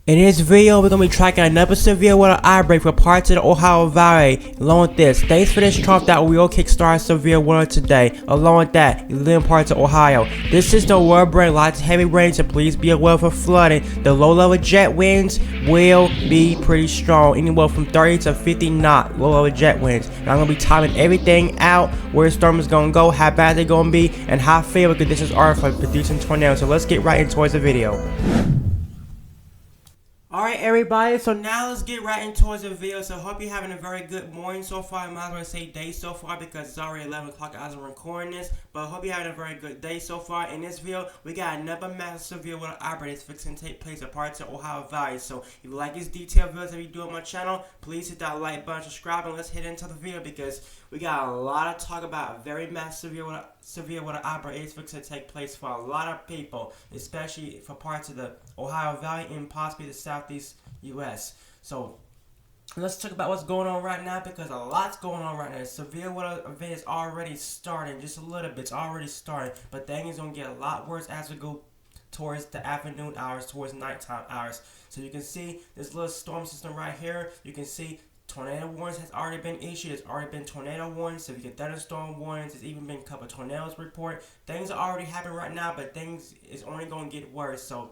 In this video, we're going to be tracking another severe weather outbreak for parts of the Ohio Valley. Along with this, thanks for this trough that we will kickstart severe weather today. Along with that, you live in parts of Ohio. This system will bring lots of heavy rain, so please be aware for flooding. The low-level jet winds will be pretty strong, anywhere from 30 to 50 knot low-level jet winds. And I'm going to be timing everything out, where the storm is going to go, how bad they're going to be, and how favorable conditions are for producing tornadoes. So let's get right into the video. Alright everybody, so now let's get right into the video. So hope you're having a very good morning so far. I might as well say day so far because it's already 11 o'clock as I'm recording this. But I hope you're having a very good day so far. In this video, we got another massive severe weather outbreak that's fixing to take place at parts of Ohio Valley. So if you like these detailed videos that we do on my channel, please hit that like button, subscribe, and let's hit into the video because we got a lot of talk about a very massive severe weather outbreak is fixing to take place for a lot of people, especially for parts of the Ohio Valley and possibly the southeast U.S. So let's talk about what's going on right now because a lot's going on right now. The severe weather event is already starting, just a little bit. It's already starting, but things are going to get a lot worse as we go towards the afternoon hours, towards nighttime hours. So you can see this little storm system right here. You can see tornado warnings has already been issued. There's already been tornado warnings. So if you get thunderstorm warnings, there's even been a couple of tornadoes report. Things are already happening right now, but things is only going to get worse. So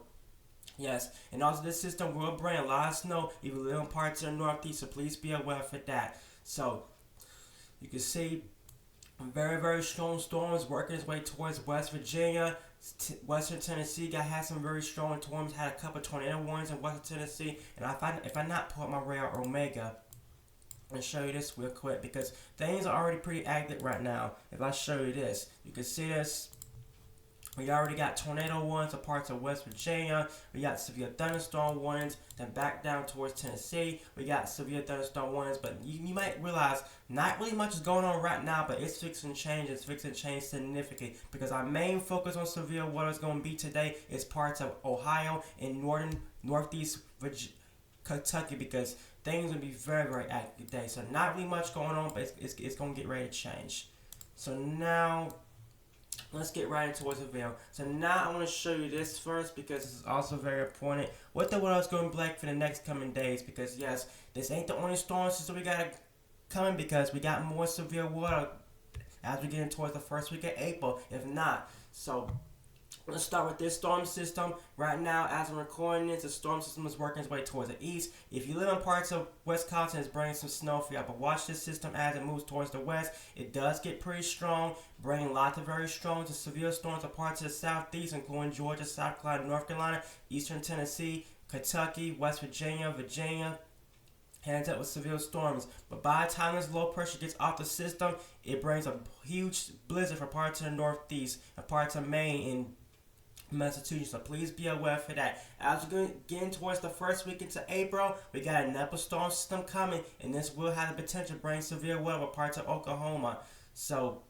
yes, and also this system will bring a lot of snow if you live in parts of the northeast, so please be aware for that. So you can see very, very strong storms working its way towards West Virginia. Western Tennessee had some very strong storms, had a couple of tornado warnings in Western Tennessee. And if I not pull up my radar Omega and show you this real quick because things are already pretty active right now. If I show you this, you can see this. We already got tornado warnings in parts of West Virginia. We got severe thunderstorm warnings. Then back down towards Tennessee, we got severe thunderstorm warnings. But you might realize not really much is going on right now, but it's fixing to change. It's fixing to change significantly because our main focus on severe weather is going to be today is parts of Ohio and northeast Kentucky because things will be very, very active today. So not really much going on, but it's going to get ready to change. So now let's get right into what's video. So now I want to show you this first because this is also very important. What the weather is going to be like for the next coming days because yes, this ain't the only storm system we got coming because we got more severe weather as we get in towards the first week of April, if not. So let's start with this storm system. Right now, as I'm recording this, the storm system is working its way towards the east. If you live in parts of Wisconsin, it's bringing some snow for you. But watch this system as it moves towards the west. It does get pretty strong, bringing lots of very strong to severe storms to parts of the southeast, including Georgia, South Carolina, North Carolina, eastern Tennessee, Kentucky, West Virginia, hands up with severe storms. But by the time this low pressure gets off the system, it brings a huge blizzard for parts of the northeast and parts of Maine and Massachusetts, so please be aware for that. As we're getting towards the first week into April, we got another storm system coming, and this will have the potential to bring severe weather for parts of Oklahoma. So,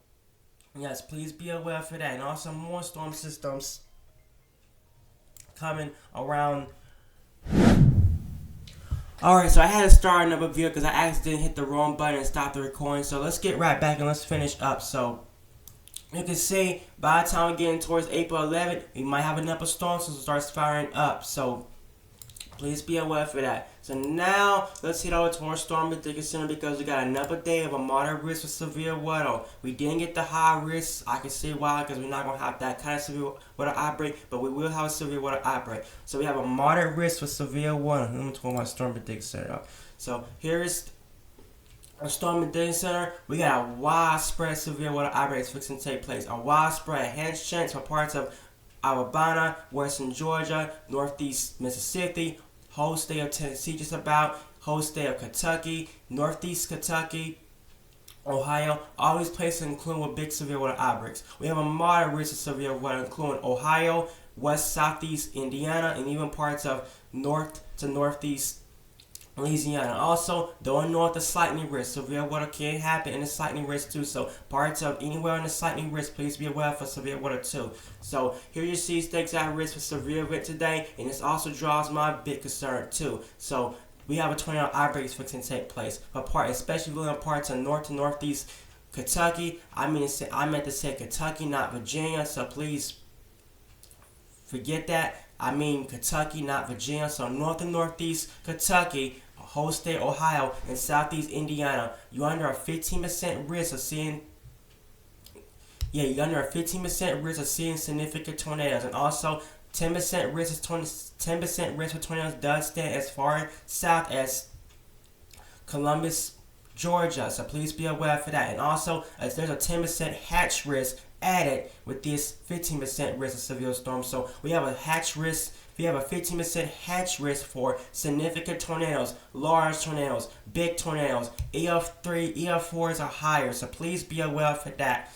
yes, please be aware for that. And also more storm systems coming around. Alright, so I had to start another video because I accidentally hit the wrong button and stopped the recording. So let's get right back and let's finish up. So you can see by the time we're getting towards April 11th, we might have another storm system start firing up. So please be aware for that. So now let's head over to our storm prediction center because we got another day of a moderate risk for severe weather. We didn't get the high risk. I can see why because we're not going to have that kind of severe weather outbreak, but we will have a severe weather outbreak. So we have a moderate risk for severe weather. Let me turn my storm prediction center up. So here is a storm prediction center. We got a widespread severe weather outbreak is fixing to take place. A widespread enhanced chance for parts of Alabama, western Georgia, northeast Mississippi, whole state of Tennessee just about, whole state of Kentucky, northeast Kentucky, Ohio. All these places include with big severe weather outbreaks. We have a moderate risk of severe weather including Ohio, west southeast Indiana, and even parts of north to northeast Louisiana. Also, going north of lightning risk. Severe weather can happen in the lightning risk too. So parts of anywhere in the lightning risk, please be aware for severe weather too. So here you see stakes at risk for severe event today, and this also draws my big concern too. So we have a tornado outbreak fixing to take place for especially in parts of north to northeast Kentucky. I meant to say Kentucky, not Virginia. So please forget that. I mean Kentucky, not Virginia. So north and northeast Kentucky, whole state Ohio, and southeast Indiana, you're under a 15% risk of seeing. Yeah, you're under a 15% risk of seeing significant tornadoes, and also 10% risk of 10% risk for tornadoes does stand as far south as Columbus, Georgia. So please be aware for that. And also, there's a 10% hatch risk added with this 15% risk of severe storms. So we have a hatch risk. We have a 15% hatch risk for significant tornadoes, large tornadoes, big tornadoes. EF3, EF4s are higher. So please be aware for that.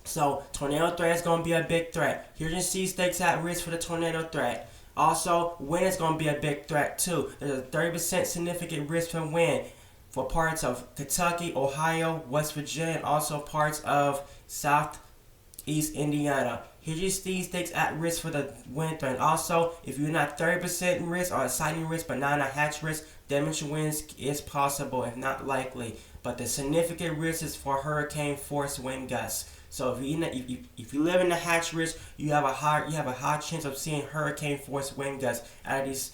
So tornado threat is going to be a big threat. Here's your sea stakes at risk for the tornado threat. Also, wind is going to be a big threat too. There's a 30% significant risk for wind for parts of Kentucky, Ohio, West Virginia, and also parts of southeast Indiana. Here's your sea stakes at risk for the wind threat. And also, if you're not 30% risk or a sighting risk but not a hatch risk, damage winds is possible if not likely. But the significant risk is for hurricane force wind gusts. So if you live in the hatch risk, you have a high chance of seeing hurricane force wind gusts out of these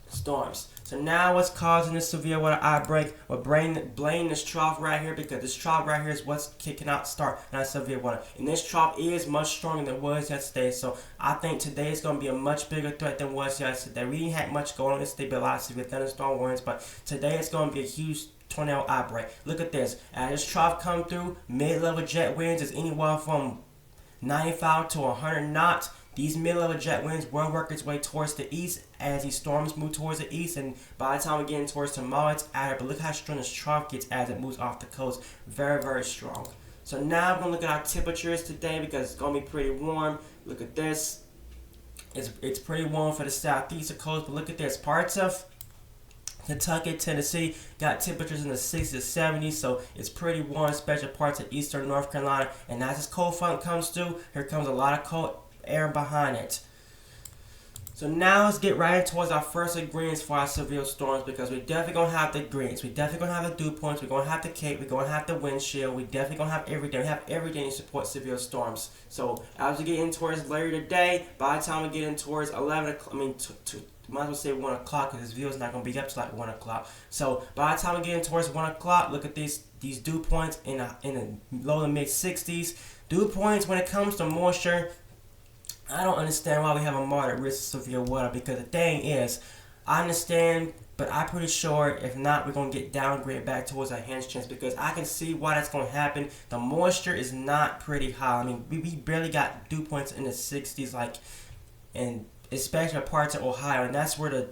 storms. So now what's causing this severe weather outbreak? We're blaming this trough right here, because this trough right here is what's kicking out start, not severe weather. And this trough is much stronger than it was yesterday. So I think today is going to be a much bigger threat than it was yesterday. We didn't have much going on yesterday, but a lot of severe thunderstorm warnings. But today it's going to be a huge tornado outbreak. Look at this. As this trough come through, mid-level jet winds is anywhere from 95 to 100 knots. These mid-level jet winds will work its way towards the east as these storms move towards the east, and by the time we're getting towards tomorrow, it's out here. But look how strong this trough gets as it moves off the coast. Very, very strong. So now we're going to look at our temperatures today, because it's going to be pretty warm. Look at this. It's pretty warm for the southeastern coast, but look at this. Parts of Kentucky, Tennessee got temperatures in the 60s to 70s, so it's pretty warm, especially parts of eastern North Carolina. And as this cold front comes through, here comes a lot of cold air behind it. So now let's get right towards our first ingredients for our severe storms, because we're definitely going to have the ingredients. We're definitely going to have the dew points. We're going to have the cape. We're going to have the windshield. We're definitely going to have everything. We have everything to support severe storms. So as we get in towards later today, by the time we get in towards 11 o'clock, might as well say 1 o'clock, because this video is not going to be up to like 1 o'clock. So by the time we get in towards 1 o'clock, look at these dew points in the low to mid 60s. Dew points, when it comes to moisture, I don't understand why we have a moderate risk of severe weather, because the thing is, I understand, but I'm pretty sure if not, we're going to get downgraded back towards our hands chance, because I can see why that's going to happen. The moisture is not pretty high. I mean, we barely got dew points in the 60s, and especially parts of Ohio, and that's where the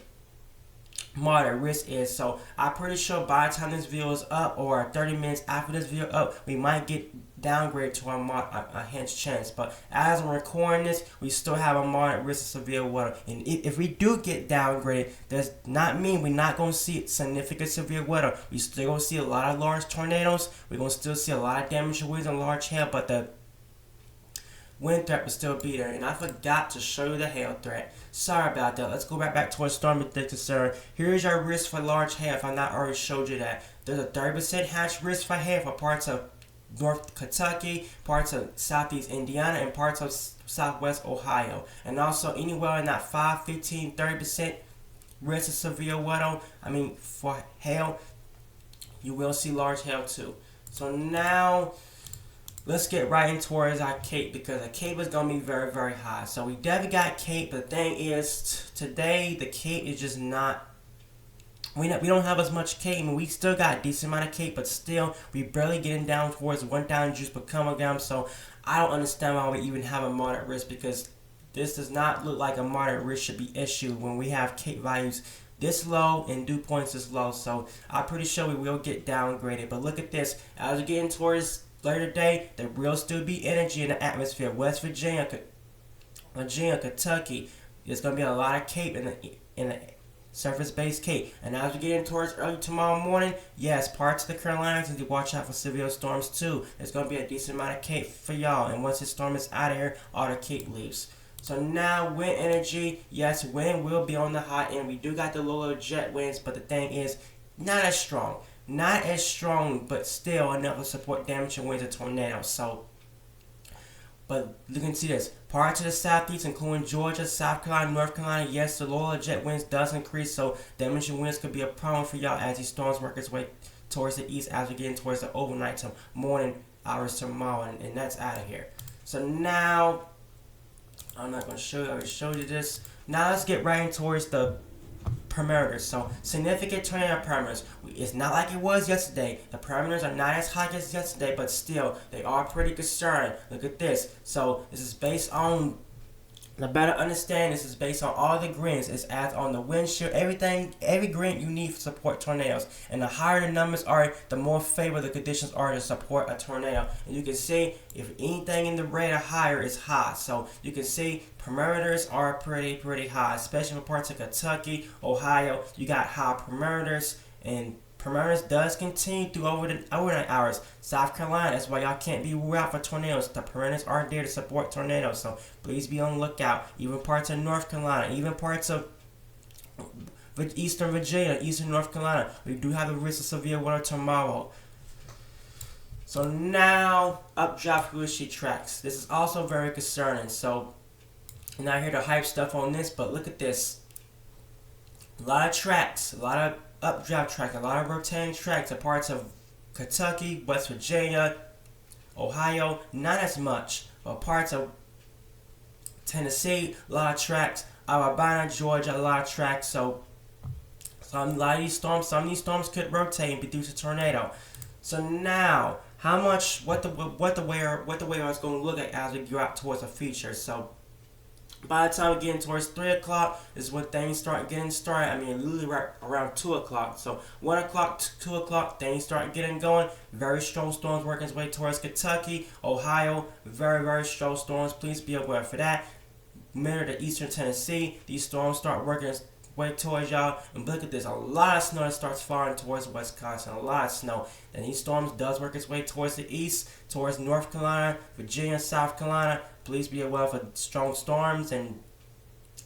moderate risk is. So I'm pretty sure by the time this video is up, or 30 minutes after this video up, we might get downgraded to our hands chance. But as I'm recording this, we still have a moderate risk of severe weather. And if we do get downgraded, does not mean we're not going to see significant severe weather. We still going to see a lot of large tornadoes. We're going to still see a lot of damage to winds and large hail, but the wind threat will still be there. And I forgot to show you the hail threat. Sorry about that. Let's go back to our storm concern. Here's your risk for large hail, if I not already showed you that. There's a 30% hatch risk for hail for parts of North Kentucky, parts of southeast Indiana, and parts of southwest Ohio. And also anywhere in that 5, 15, 30% risk of severe weather, for hail, you will see large hail too. So now let's get right in towards our cape, because the cape is going to be very, very high. So we definitely got cape, but the thing is, today the cape is just not, we don't have as much cape. We still got a decent amount of cape, but still, we barely getting down towards 1,000 joules per kilogram. So I don't understand why we even have a moderate risk, because this does not look like a moderate risk should be issued when we have cape values this low and dew points this low. So I'm pretty sure we will get downgraded. But look at this, as we're getting towards later today, there will still be energy in the atmosphere. West Virginia, Kentucky, there's going to be a lot of cape in the surface-based cape. And as we get in towards early tomorrow morning, yes, parts of the Carolinas need to watch out for severe storms too. There's going to be a decent amount of cape for y'all. And once the storm is out of here, all the cape leaves. So now wind energy, yes, wind will be on the high end. We do got the low jet winds, but the thing is, not as strong. Not as strong, but still enough to support damage and winds and tornadoes. So But you can see this. Parts of the southeast, including Georgia, South Carolina, North Carolina, yes, the lower jet winds does increase, so diminishing winds could be a problem for y'all as these storms work its way towards the east as we get towards the overnight to morning hours tomorrow, and that's out of here. So now, I'm not going to show you, I already showed you this. Now let's get right in towards the parameters. So significant tornado parameters. It's not like it was yesterday. The parameters are not as high as yesterday, but still they are pretty concerning. Look at this. So this is based on the better understand. This is based on all the grins. It's as on the windshield, everything, every grin you need to support tornadoes. And the higher the numbers are, the more favorable the conditions are to support a tornado. And you can see if anything in the red or higher is high. So you can see parameters are pretty high, especially for parts of Kentucky, Ohio. You got high parameters, and parameters does continue through overnight hours. South Carolina, that's why y'all can't be ruled out for tornadoes. The parameters are there to support tornadoes, so please be on the lookout. Even parts of North Carolina, even parts of Eastern Virginia, Eastern North Carolina, we do have a risk of severe weather tomorrow. So now, updraft fluidity tracks. This is also very concerning. So, I'm not here to hype stuff on this, but look at this. A lot of tracks, a lot of updraft tracks, a lot of rotating tracks are parts of Kentucky, West Virginia, Ohio, not as much, but parts of Tennessee, a lot of tracks, Alabama, Georgia, a lot of tracks. So a lot of these storms, some of these storms could rotate and produce a tornado. So now, how much, what the weather is going to look like as we go out towards the future. So by the time we get towards 3 o'clock is when things start getting started. I mean, literally right around 2 o'clock. So 1 o'clock to 2 o'clock, things start getting going. Very strong storms working its way towards Kentucky, Ohio. Very strong storms. Please be aware for that. Middle to eastern Tennessee, these storms start working its way towards y'all. And look at this, a lot of snow that starts falling towards Wisconsin. A lot of snow. And these storms does work its way towards the east, towards North Carolina, Virginia, South Carolina. Please be aware for strong storms, and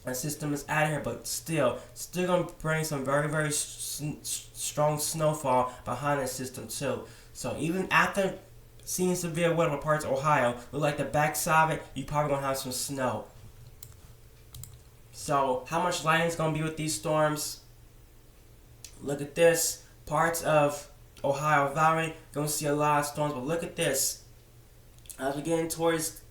our system is out of here, but still gonna bring some very strong snowfall behind the system too. So even after seeing severe weather in parts of Ohio, look like the backside of it, you probably gonna have some snow. So how much lightning is gonna be with these storms? Look at this. Parts of Ohio Valley gonna see a lot of storms, but look at this. As we get towards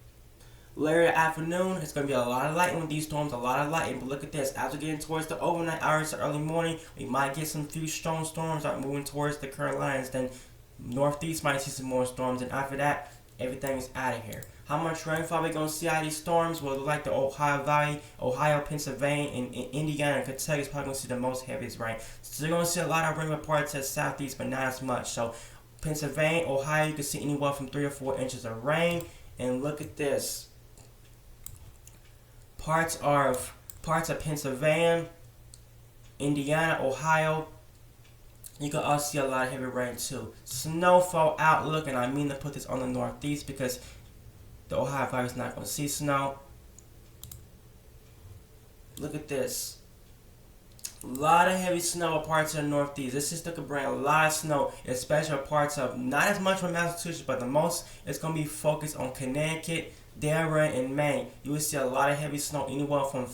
later afternoon, it's going to be a lot of lightning with these storms, a lot of lightning. But look at this, as we're getting towards the overnight hours, the early morning, we might get some few strong storms start moving towards the Carolinas. Then northeast might see some more storms, and after that, everything is out of here. How much rainfall we going to see out of these storms? Well, like the Ohio Valley, Ohio, Pennsylvania, and Indiana, and Kentucky is probably going to see the most heaviest rain. So you're going to see a lot of rain with parts of the southeast, but not as much. So Pennsylvania, Ohio, you can see anywhere from 3 or 4 inches of rain. And look at this. Parts of Pennsylvania, Indiana, Ohio, you can also see a lot of heavy rain too. Snowfall outlook, and I mean to put this on the northeast because the Ohio Valley is not going to see snow. Look at this. A lot of heavy snow in parts of the northeast. This system could bring a lot of snow, especially parts of, not as much from Massachusetts, but the most it's going to be focused on Connecticut, Delaware, and Maine. You will see a lot of heavy snow, anywhere from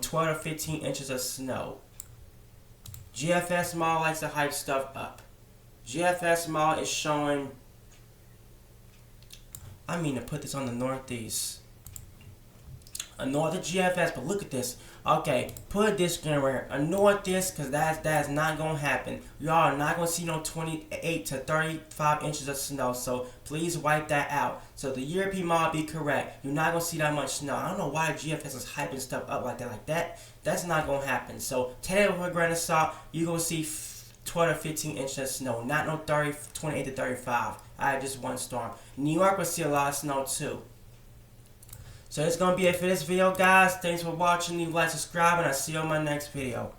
12 to 15 inches of snow. GFS Mall likes to hype stuff up. GFS Mall is showing, I mean to put this on the northeast. Ignore the GFS, but look at this. Okay, put a disclaimer here. Ignore this, because that's not going to happen. Y'all are not going to see no 28 to 35 inches of snow, so please wipe that out. So the European Mall be correct. You're not going to see that much snow. I don't know why GFS is hyping stuff up like that. That's not going to happen. So take it with a grain of salt. You're going to see 12 to 15 inches of snow. Not no 28 to 35. I had just one storm. New York will see a lot of snow too. So that's going to be it for this video, guys. Thanks for watching. Leave a like, subscribe, and I'll see you on my next video.